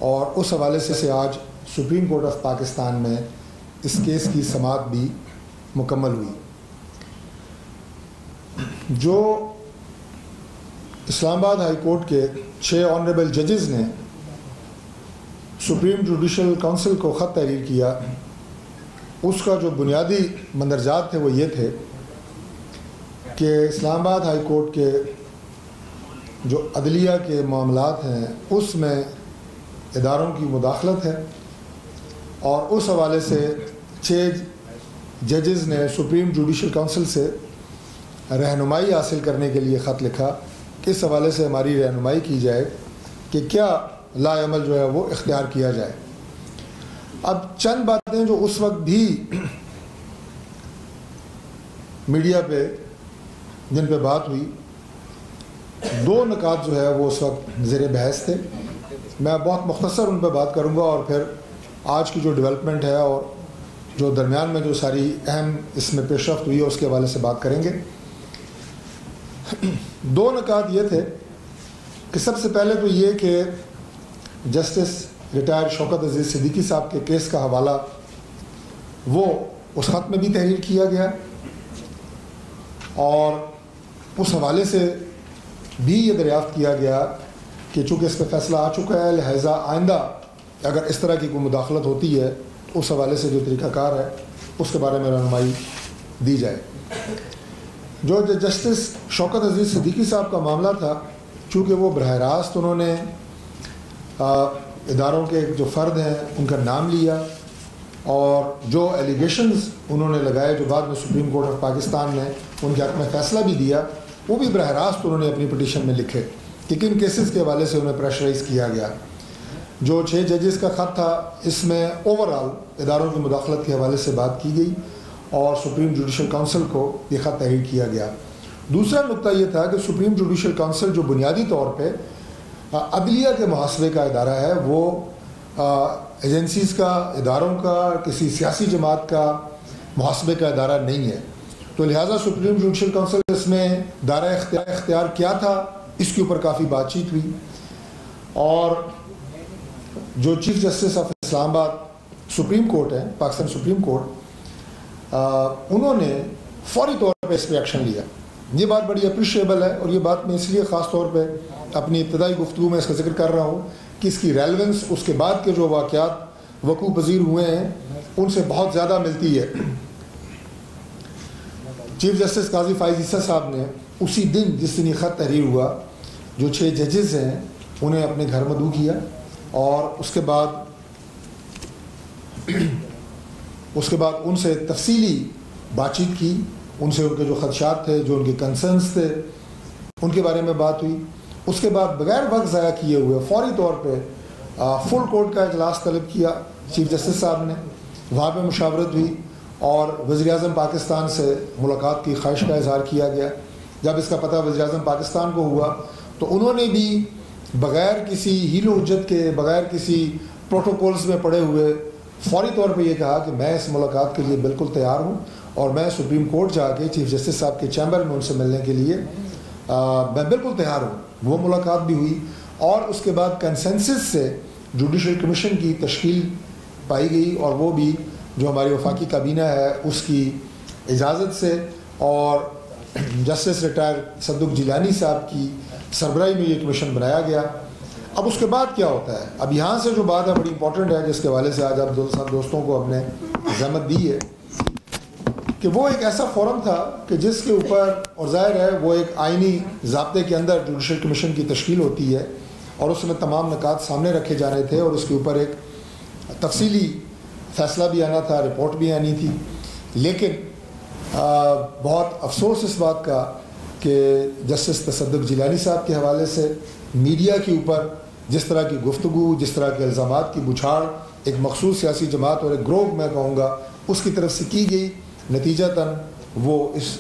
اور اس حوالے سے آج سپریم کورٹ آف پاکستان میں اس کیس کی سماعت بھی مکمل ہوئی. جو اسلام آباد ہائی کورٹ کے 6 آنریبل ججز نے سپریم جوڈیشل کونسل کو خط تحریر کیا، اس کا جو بنیادی مندرجات تھے وہ یہ تھے کہ اسلام آباد ہائی کورٹ کے جو عدلیہ کے معاملات ہیں اس میں اداروں کی مداخلت ہے، اور اس حوالے سے 6 ججز نے سپریم جوڈیشل کونسل سے رہنمائی حاصل کرنے کے لیے خط لکھا کہ اس حوالے سے ہماری رہنمائی کی جائے کہ کیا لا عمل جو ہے وہ اختیار کیا جائے. اب چند باتیں جو اس وقت بھی میڈیا پہ جن پہ بات ہوئی، 2 نکات جو ہے وہ اس وقت زیر بحث تھے. میں بہت مختصر ان پہ بات کروں گا اور پھر آج کی جو ڈیولپمنٹ ہے اور جو درمیان میں جو ساری اہم اس میں پیش رفت ہوئی ہے اس کے حوالے سے بات کریں گے. 2 نکات یہ تھے کہ سب سے پہلے تو یہ کہ جسٹس ریٹائر شوکت عزیز صدیقی صاحب کے کیس کا حوالہ وہ اس خط میں بھی تحریر کیا گیا، اور اس حوالے سے بھی یہ دریافت کیا گیا کہ چونکہ اس پہ فیصلہ آ چکا ہے لہٰذا آئندہ اگر اس طرح کی کوئی مداخلت ہوتی ہے تو اس حوالے سے جو طریقہ کار ہے اس کے بارے میں رہنمائی دی جائے. جو جسٹس شوکت عزیز صدیقی صاحب کا معاملہ تھا، چونکہ وہ براہ راست انہوں نے اداروں کے جو فرد ہیں ان کا نام لیا، اور جو ایلیگیشنز انہوں نے لگائے جو بعد میں سپریم کورٹ آف پاکستان نے ان کے حق میں فیصلہ بھی دیا، وہ بھی براہ راست انہوں نے اپنی پٹیشن میں لکھے کہ کن کیسز کے حوالے سے انہیں پریشرائز کیا گیا. جو 6 ججز کا خط تھا اس میں اوور آل اداروں کی مداخلت کے حوالے سے بات کی گئی اور سپریم جوڈیشل کونسل کو یہ خط تحریر کیا گیا. دوسرا نقطہ یہ تھا کہ سپریم جوڈیشل کونسل جو بنیادی طور پہ عدلیہ کے محاسبے کا ادارہ ہے، وہ ایجنسیز کا، اداروں کا، کسی سیاسی جماعت کا محاسبے کا ادارہ نہیں ہے. تو لہٰذا سپریم جوڈیشل کونسل اس میں دائرہ اختیار کیا تھا اس کے اوپر کافی بات چیت ہوئی. اور جو چیف جسٹس آف اسلام آباد سپریم کورٹ ہے، پاکستان سپریم کورٹ، انہوں نے فوری طور پہ اس پہ ایکشن لیا. یہ بات بڑی اپریشیبل ہے، اور یہ بات میں اس لیے خاص طور پہ اپنی ابتدائی گفتگو میں اس کا ذکر کر رہا ہوں کہ اس کی ریلیونس اس کے بعد کے جو واقعات وقوع پذیر ہوئے ہیں ان سے بہت زیادہ ملتی ہے. چیف جسٹس قاضی فائز عیسیٰ صاحب نے اسی دن جس دن یہ خط تحریر ہوا جو 6 ججز ہیں انہیں اپنے گھر مدعو کیا، اور اس کے بعد ان سے تفصیلی بات چیت کی، ان سے ان کے جو خدشات تھے، جو ان کے کنسرنس تھے، ان کے بارے میں بات ہوئی. اس کے بعد بغیر وقت ضائع کیے ہوئے فوری طور پہ فل کورٹ کا اجلاس طلب کیا چیف جسٹس صاحب نے. وہاں پہ مشاورت ہوئی اور وزیر اعظم پاکستان سے ملاقات کی خواہش کا اظہار کیا گیا. جب اس کا پتہ وزیر اعظم پاکستان کو ہوا تو انہوں نے بھی بغیر کسی ہیل و حجت کے، بغیر کسی پروٹوکولز میں پڑے ہوئے فوری طور پہ یہ کہا کہ میں اس ملاقات کے لیے بالکل تیار ہوں، اور میں سپریم کورٹ جا کے چیف جسٹس صاحب کے چیمبر میں ان سے ملنے کے لیے میں بالکل تیار ہوں. وہ ملاقات بھی ہوئی، اور اس کے بعد کنسنسس سے جوڈیشل کمیشن کی تشکیل پائی گئی، اور وہ بھی جو ہماری وفاقی کابینہ ہے اس کی اجازت سے اور جسٹس ریٹائر صدق جیلانی صاحب کی سربراہی میں یہ کمیشن بنایا گیا. اب اس کے بعد کیا ہوتا ہے؟ اب یہاں سے جو بات ہے بڑی امپورٹنٹ ہے جس کے حوالے سے آج آپ دوستوں کو ہم نے زحمت دی ہے کہ وہ ایک ایسا فورم تھا کہ جس کے اوپر، اور ظاہر ہے وہ ایک آئینی ضابطے کے اندر جوڈیشل کمیشن کی تشکیل ہوتی ہے، اور اس میں تمام نکات سامنے رکھے جانے تھے، اور اس کے اوپر ایک تفصیلی فیصلہ بھی آنا تھا، رپورٹ بھی آنی تھی. لیکن بہت افسوس اس بات کا کہ جسٹس تصدق جیلانی صاحب کے حوالے سے میڈیا کے اوپر جس طرح کی گفتگو، جس طرح کے الزامات کی بچھاڑ ایک مخصوص سیاسی جماعت اور ایک گروہ میں کہوں گا اس کی طرف سے کی گئی، نتیجتاً وہ اس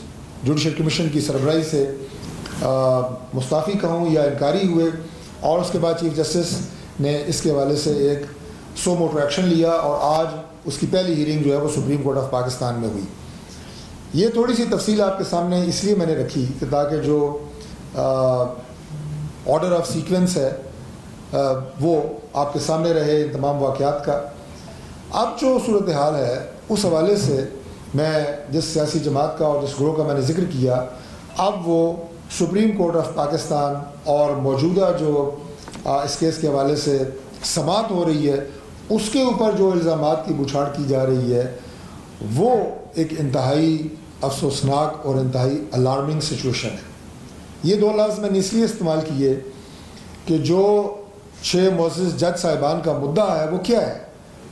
جوڈیشل کمیشن کی سربراہی سے مستعفی کہوں یا انکاری ہوئے، اور اس کے بعد چیف جسٹس نے اس کے حوالے سے ایک سو موٹو ایکشن لیا، اور آج اس کی پہلی ہیرنگ جو ہے وہ سپریم کورٹ آف پاکستان میں ہوئی. یہ تھوڑی سی تفصیل آپ کے سامنے اس لیے میں نے رکھی کہ تاکہ جو آرڈر آف سیکوینس ہے وہ آپ کے سامنے رہے ان تمام واقعات کا۔ اب جو صورتحال ہے اس حوالے سے میں جس سیاسی جماعت کا اور جس گروہ کا میں نے ذکر کیا، اب وہ سپریم کورٹ آف پاکستان اور موجودہ جو اس کیس کے حوالے سے سماعت ہو رہی ہے اس کے اوپر جو الزامات کی بچھاڑ کی جا رہی ہے وہ ایک انتہائی افسوسناک اور انتہائی الارمنگ سچویشن ہے۔ یہ دو لفظ میں نے اس لیے استعمال کیے کہ جو 6 معزز جج صاحبان کا مدعا ہے وہ کیا ہے؟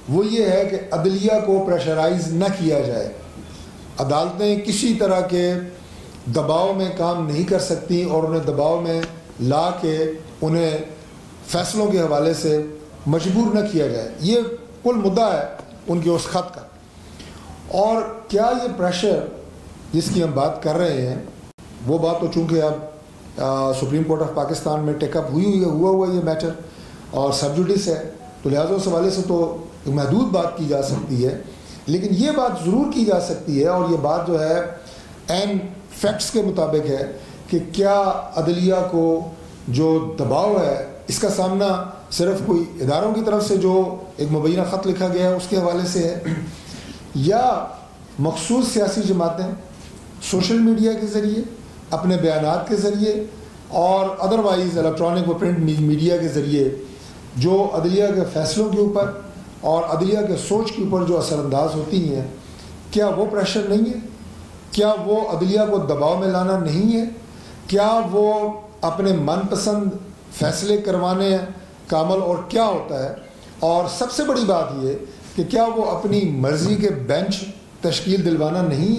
وہ یہ ہے کہ عدلیہ کو پریشرائز نہ کیا جائے، عدالتیں کسی طرح کے دباؤ میں کام نہیں کر سکتی اور انہیں دباؤ میں لا کے انہیں فیصلوں کے حوالے سے مجبور نہ کیا جائے، یہ کل مدعا ہے ان کے اس خط کا۔ اور کیا یہ پریشر جس کی ہم بات کر رہے ہیں وہ بات تو چونکہ اب سپریم کورٹ آف پاکستان میں ٹیک اپ ہوا یہ میٹر اور سب جوڈس ہے، تو لہٰذا اس حوالے سے تو محدود بات کی جا سکتی ہے، لیکن یہ بات ضرور کی جا سکتی ہے اور یہ بات جو ہے عین فیکٹس کے مطابق ہے کہ کیا عدلیہ کو جو دباؤ ہے اس کا سامنا صرف کوئی اداروں کی طرف سے جو ایک مبینہ خط لکھا گیا ہے اس کے حوالے سے ہے، یا مخصوص سیاسی جماعتیں سوشل میڈیا کے ذریعے، اپنے بیانات کے ذریعے اور ادروائز الیکٹرانک و پرنٹ میڈیا کے ذریعے جو عدلیہ کے فیصلوں کے اوپر اور عدلیہ کے سوچ کے اوپر جو اثر انداز ہوتی ہیں، کیا وہ پریشر نہیں ہے؟ کیا وہ عدلیہ کو دباؤ میں لانا نہیں ہے؟ کیا وہ اپنے من پسند فیصلے کروانے کا عمل اور کیا ہوتا ہے؟ اور سب سے بڑی بات یہ کہ کیا وہ اپنی مرضی کے بینچ تشکیل دلوانا نہیں ہے؟